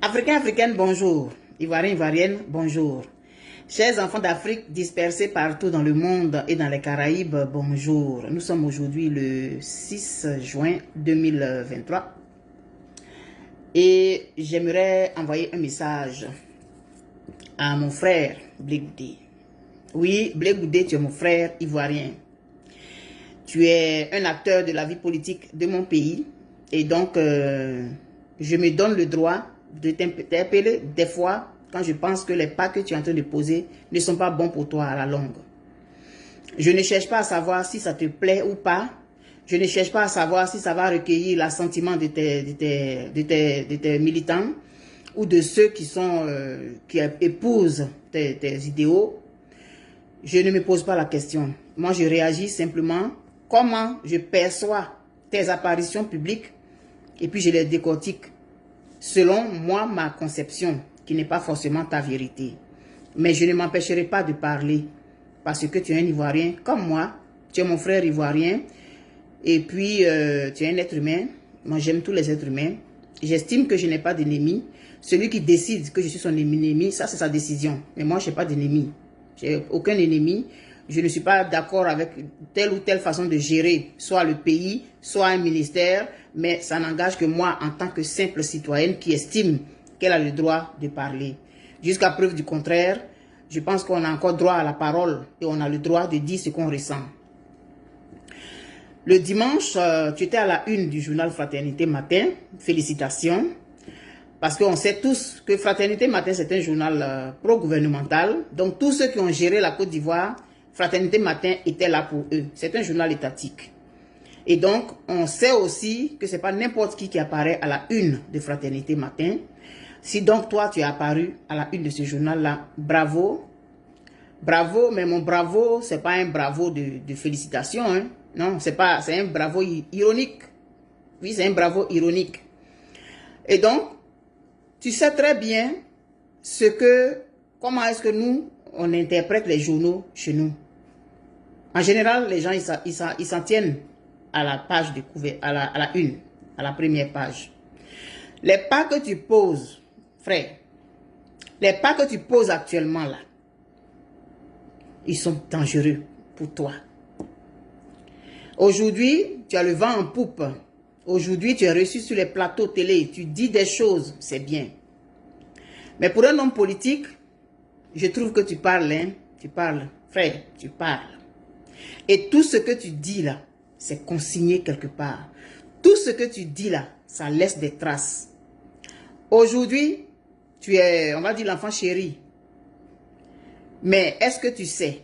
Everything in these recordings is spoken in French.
Africains, Africaines, bonjour. Ivoiriens, Ivoiriennes, bonjour. Chers enfants d'Afrique dispersés partout dans le monde et dans les Caraïbes, bonjour. Nous sommes aujourd'hui le 6 juin 2023 et j'aimerais envoyer un message à mon frère Blé Goudé. Oui, Blé Goudé, tu es mon frère ivoirien. Tu es un acteur de la vie politique de mon pays et donc je me donne le droit de t'interpeller des fois quand je pense que les pas que tu es en train de poser ne sont pas bons pour toi à la longue. Je ne cherche pas à savoir si ça te plaît ou pas. Je ne cherche pas à savoir si ça va recueillir l'assentiment de tes militants ou de ceux qui épousent tes idéaux. Je ne me pose pas la question. Moi, je réagis simplement comment je perçois tes apparitions publiques et puis je les décortique selon moi, ma conception, qui n'est pas forcément ta vérité. Mais je ne m'empêcherai pas de parler parce que tu es un Ivoirien comme moi, tu es mon frère ivoirien et puis tu es un être humain. Moi, j'aime tous les êtres humains. J'estime que je n'ai pas d'ennemi. Celui qui décide que je suis son ennemi, ça c'est sa décision. Mais moi, je n'ai pas d'ennemi. Je n'ai aucun ennemi. Je ne suis pas d'accord avec telle ou telle façon de gérer, soit le pays, soit un ministère, mais ça n'engage que moi en tant que simple citoyenne qui estime qu'elle a le droit de parler. Jusqu'à preuve du contraire, je pense qu'on a encore droit à la parole et on a le droit de dire ce qu'on ressent. Le dimanche, tu étais à la une du journal Fraternité Matin. Félicitations. Parce qu'on sait tous que Fraternité Matin, c'est un journal pro-gouvernemental. Donc, tous ceux qui ont géré la Côte d'Ivoire, Fraternité Matin était là pour eux. C'est un journal étatique. Et donc, on sait aussi que ce n'est pas n'importe qui apparaît à la une de Fraternité Matin. Si donc toi, tu es apparu à la une de ce journal-là, bravo. Bravo, mais mon bravo, ce n'est pas un bravo de félicitations. Hein. Non, c'est un bravo ironique. Oui, c'est un bravo ironique. Et donc, tu sais très bien comment est-ce que nous, on interprète les journaux chez nous. En général, les gens, ils s'en tiennent à la page de couverture, à la une, à la première page. Les pas que tu poses, frère, les pas que tu poses actuellement là, ils sont dangereux pour toi. Aujourd'hui, tu as le vent en poupe. Aujourd'hui, tu es reçu sur les plateaux télé. Tu dis des choses, c'est bien. Mais pour un homme politique, je trouve que tu parles, hein, tu parles, frère, tu parles. Et tout ce que tu dis là, c'est consigné quelque part. Tout ce que tu dis là, ça laisse des traces. Aujourd'hui, tu es, on va dire, l'enfant chéri. Mais est-ce que tu sais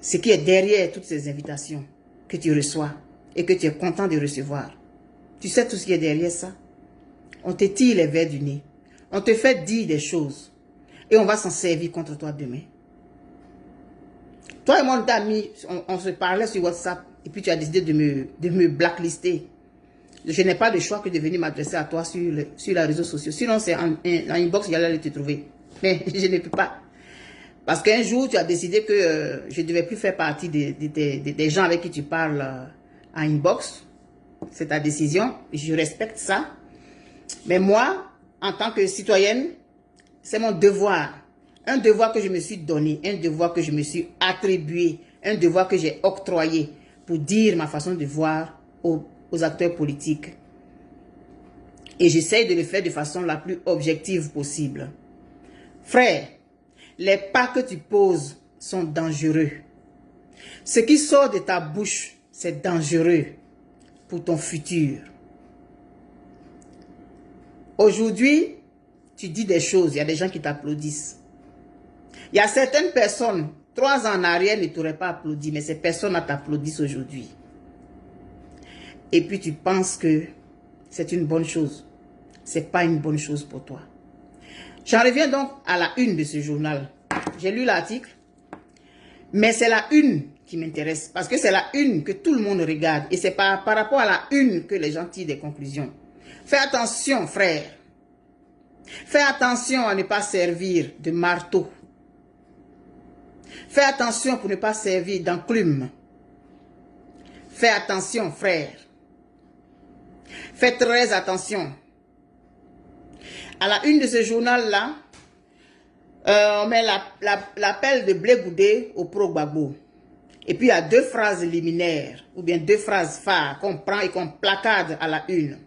ce qui est derrière toutes ces invitations que tu reçois et que tu es content de recevoir? Tu sais tout ce qui est derrière ça? On te tire les verres du nez. On te fait dire des choses. Et on va s'en servir contre toi demain. Toi et mon ami, on se parlait sur WhatsApp. Et puis tu as décidé de me blacklister. Je n'ai pas de choix que de venir m'adresser à toi sur les réseaux sociaux. Sinon, c'est en inbox, j'allais aller te trouver. Mais je ne peux pas. Parce qu'un jour, tu as décidé que je ne devais plus faire partie des gens avec qui tu parles en inbox. C'est ta décision. Je respecte ça. Mais moi, en tant que citoyenne, c'est mon devoir. Un devoir que je me suis donné, un devoir que je me suis attribué, un devoir que j'ai octroyé pour dire ma façon de voir aux acteurs politiques. Et j'essaye de le faire de façon la plus objective possible. Frère, les pas que tu poses sont dangereux. Ce qui sort de ta bouche, c'est dangereux pour ton futur. Aujourd'hui, tu dis des choses, il y a des gens qui t'applaudissent. Il y a certaines personnes, 3 ans en arrière, ne t'auraient pas applaudi, mais ces personnes t'applaudissent aujourd'hui. Et puis tu penses que c'est une bonne chose. Ce n'est pas une bonne chose pour toi. J'en reviens donc à la une de ce journal. J'ai lu l'article, mais c'est la une qui m'intéresse, parce que c'est la une que tout le monde regarde, et c'est par rapport à la une que les gens tirent des conclusions. Fais attention, frère. Fais attention à ne pas servir de marteau. Fais attention pour ne pas servir d'enclume. Fais attention, frère. Fais très attention. À la une de ce journal-là, on met l'appel de Blé Goudé au pro-Gbagbo. Et puis il y a 2 phrases liminaires, ou bien 2 phrases phares qu'on prend et qu'on placade à la une.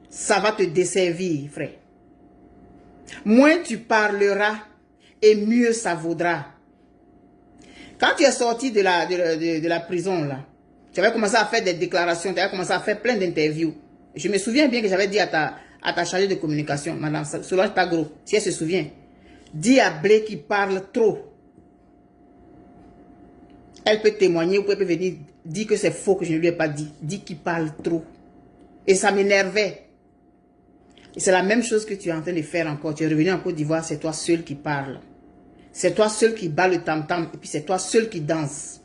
Ça va te desservir, frère. Moins tu parleras et mieux ça vaudra. Quand tu es sorti de la prison, là, tu avais commencé à faire des déclarations, tu avais commencé à faire plein d'interviews. Je me souviens bien que j'avais dit à ta chargée de communication, Madame Solange Pagro, si elle se souvient, dis à Blé qui parle trop. Elle peut témoigner ou elle peut venir dire que c'est faux, que je ne lui ai pas dit. Dis qu'il parle trop. Et ça m'énervait. Et c'est la même chose que tu es en train de faire encore. Tu es revenu en Côte d'Ivoire, c'est toi seul qui parle. C'est toi seul qui bat le tam-tam et puis c'est toi seul qui danse.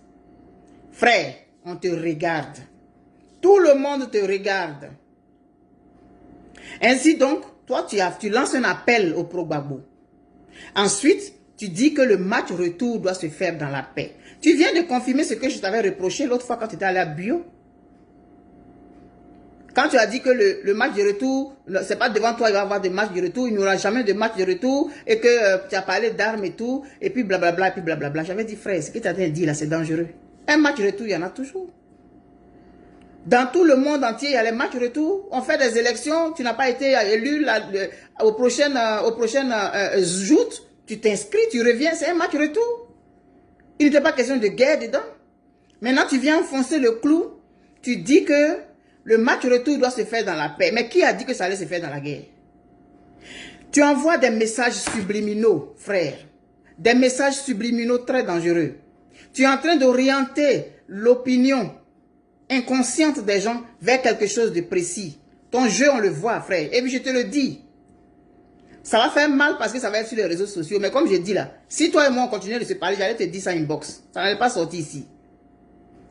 Frère, on te regarde. Tout le monde te regarde. Ainsi donc, toi tu lances un appel au pro-Gbagbo. Ensuite, tu dis que le match retour doit se faire dans la paix. Tu viens de confirmer ce que je t'avais reproché l'autre fois quand tu étais allé à Bio. Quand tu as dit que le match de retour, c'est pas devant toi, il va y avoir des matchs de retour, il n'y aura jamais de match de retour, et que tu as parlé d'armes et tout, et puis blablabla, et puis blablabla. J'avais dit, frère, ce que tu as dit là, c'est dangereux. Un match de retour, il y en a toujours. Dans tout le monde entier, il y a les matchs retour. On fait des élections, tu n'as pas été élu aux prochaines joutes, tu t'inscris, tu reviens, c'est un match retour. Il n'était pas question de guerre dedans. Maintenant, tu viens enfoncer le clou. Tu dis que le match retour doit se faire dans la paix. Mais qui a dit que ça allait se faire dans la guerre? Tu envoies des messages subliminaux, frère. Des messages subliminaux très dangereux. Tu es en train d'orienter l'opinion inconsciente des gens vers quelque chose de précis. Ton jeu, on le voit, frère. Et puis je te le dis. Ça va faire mal parce que ça va être sur les réseaux sociaux. Mais comme je dis là, si toi et moi on continue de se parler, j'allais te dire ça inbox. Ça n'allait pas sortir ici.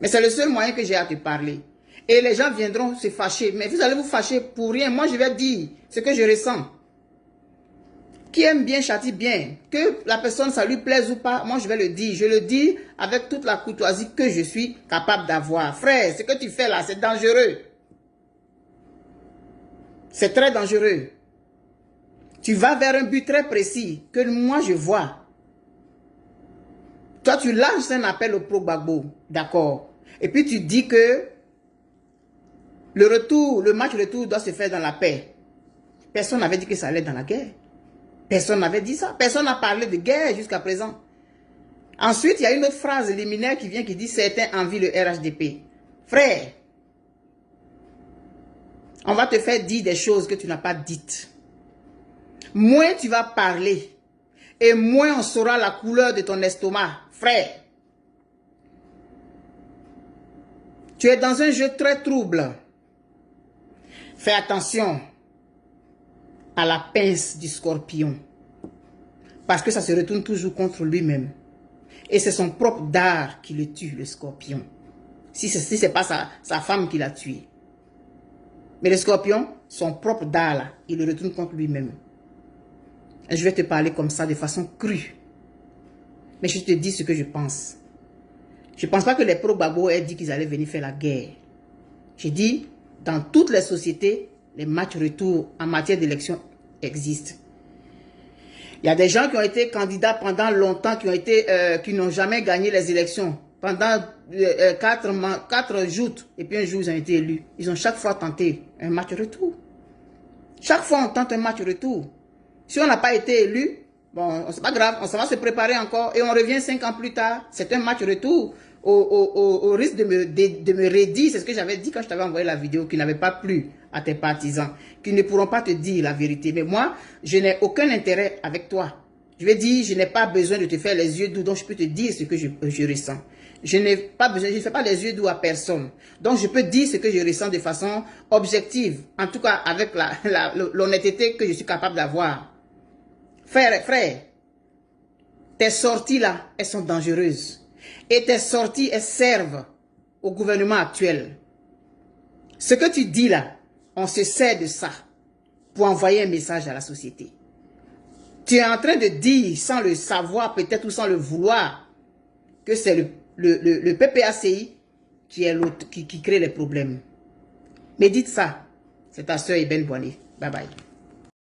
Mais c'est le seul moyen que j'ai à te parler. Et les gens viendront se fâcher. Mais vous allez vous fâcher pour rien. Moi, je vais dire ce que je ressens. Qui aime bien, châtie bien. Que la personne, ça lui plaise ou pas, moi, je vais le dire. Je le dis avec toute la courtoisie que je suis capable d'avoir. Frère, ce que tu fais là, c'est dangereux. C'est très dangereux. Tu vas vers un but très précis que moi, je vois. Toi, tu lances un appel au pro-Gbagbo. D'accord. Et puis, tu dis que le match retour doit se faire dans la paix. Personne n'avait dit que ça allait dans la guerre. Personne n'avait dit ça. Personne n'a parlé de guerre jusqu'à présent. Ensuite, il y a une autre phrase liminaire qui vient qui dit « Certains envient le RHDP ». Frère, on va te faire dire des choses que tu n'as pas dites. Moins tu vas parler et moins on saura la couleur de ton estomac. Frère, tu es dans un jeu très trouble. Fais attention à la pince du scorpion. Parce que ça se retourne toujours contre lui-même. Et c'est son propre dard qui le tue, le scorpion. Si ce n'est pas sa femme qui l'a tué. Mais le scorpion, son propre dard là, il le retourne contre lui-même. Et je vais te parler comme ça de façon crue. Mais je te dis ce que je pense. Je ne pense pas que les pro-Gbagbo aient dit qu'ils allaient venir faire la guerre. J'ai dit, dans toutes les sociétés, les matchs retour en matière d'élection existent. Il y a des gens qui ont été candidats pendant longtemps, qui n'ont jamais gagné les élections. Pendant 4 joutes, et puis un jour, ils ont été élus. Ils ont chaque fois tenté un match retour. Chaque fois, on tente un match retour. Si on n'a pas été élu, bon, c'est pas grave, on va se préparer encore et on revient 5 ans plus tard. C'est un match retour au risque de me redire. C'est ce que j'avais dit quand je t'avais envoyé la vidéo qui n'avait pas plu à tes partisans, qui ne pourront pas te dire la vérité. Mais moi, je n'ai aucun intérêt avec toi. Je vais dire, je n'ai pas besoin de te faire les yeux doux, donc je peux te dire ce que je ressens. Je n'ai pas besoin, je ne fais pas les yeux doux à personne. Donc je peux dire ce que je ressens de façon objective, en tout cas avec l'honnêteté que je suis capable d'avoir. Frère, tes sorties là, elles sont dangereuses. Et tes sorties, elles servent au gouvernement actuel. Ce que tu dis là, on se sert de ça pour envoyer un message à la société. Tu es en train de dire, sans le savoir peut-être ou sans le vouloir, que c'est le PPACI qui crée les problèmes. Mais dites ça, c'est ta soeur Eben Boigny. Bye bye.